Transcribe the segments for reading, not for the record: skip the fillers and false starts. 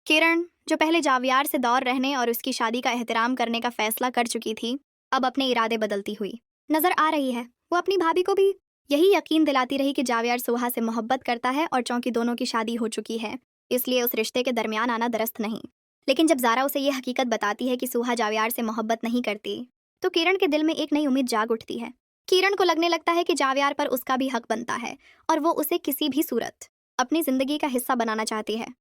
किरण, जो पहले जावियार से दूर रहने और उसकी शादी का एहतराम करने का फैसला कर चुकी थी, अब अपने इरादे बदलती हुई नजर आ रही है। वो अपनी भाभी को भी यही यकीन दिलाती रही कि जावियार सुहा से मोहब्बत करता है और चूंकि दोनों की शादी हो चुकी है, इसलिए उस रिश्ते के दरमियान आना दुरुस्त नहीं। लेकिन जब ज़ारा उसे ये हकीकत बताती है कि सुहा जावियार से मोहब्बत नहीं करती, तो किरण के दिल में एक नई उम्मीद जाग उठती है। किरण को लगने लगता है कि जावियार पर उसका भी हक बनता है और वो उसे किसी भी सूरत अपनी ज़िंदगी का हिस्सा बनाना चाहती है।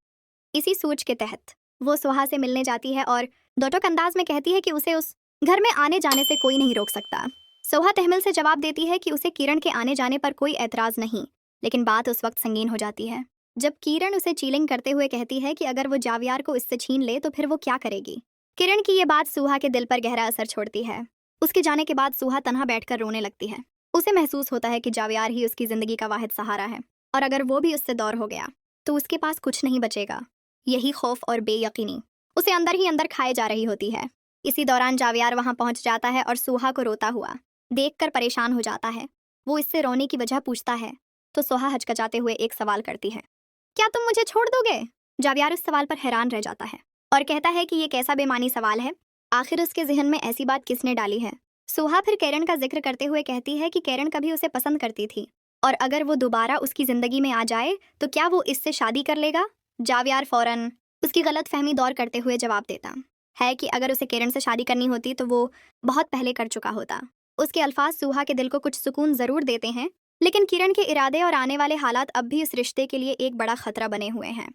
इसी सोच के तहत वो सुहा से मिलने जाती है और दोटोक अंदाज में कहती है कि उसे उस घर में आने जाने से कोई नहीं रोक सकता। सुहा तहमिल से जवाब देती है कि उसे किरण के आने जाने पर कोई एतराज़ नहीं, लेकिन बात उस वक्त संगीन हो जाती है जब किरण उसे चीलिंग करते हुए कहती है कि अगर वो जावियार को इससे छीन ले तो फिर वो क्या करेगी। किरण की ये बात सुहा के दिल पर गहरा असर छोड़ती है। उसके जाने के बाद सुहा तन्हा बैठकर रोने लगती है। उसे महसूस होता है कि जावियार ही उसकी ज़िंदगी का वाहिद सहारा है और अगर वो भी उससे दूर हो गया तो उसके पास कुछ नहीं बचेगा। यही खौफ और बेयकीनी उसे अंदर ही अंदर खाए जा रही होती है। इसी दौरान जावियार वहां पहुंच जाता है और सुहा को रोता हुआ देखकर परेशान हो जाता है। वो इससे रोने की वजह पूछता है तो सुहा हचकचाते हुए एक सवाल करती है, क्या तुम मुझे छोड़ दोगे? जावियार उस सवाल पर हैरान रह जाता है और कहता है कि ये कैसा बेमानी सवाल है, आखिर उसके जहन में ऐसी बात किसने डाली है। सुहा फिर कैरन का जिक्र करते हुए कहती है कि कैरन कभी उसे पसंद करती थी और अगर वो दोबारा उसकी जिंदगी में आ जाए तो क्या वो इससे शादी कर लेगा। जावियार फौरन उसकी गलत फहमी दौर करते हुए जवाब देता है कि अगर उसे किरण से शादी करनी होती तो वो बहुत पहले कर चुका होता। उसके अल्फाज सुहा के दिल को कुछ सुकून ज़रूर देते हैं, लेकिन किरण के इरादे और आने वाले हालात अब भी इस रिश्ते के लिए एक बड़ा खतरा बने हुए हैं।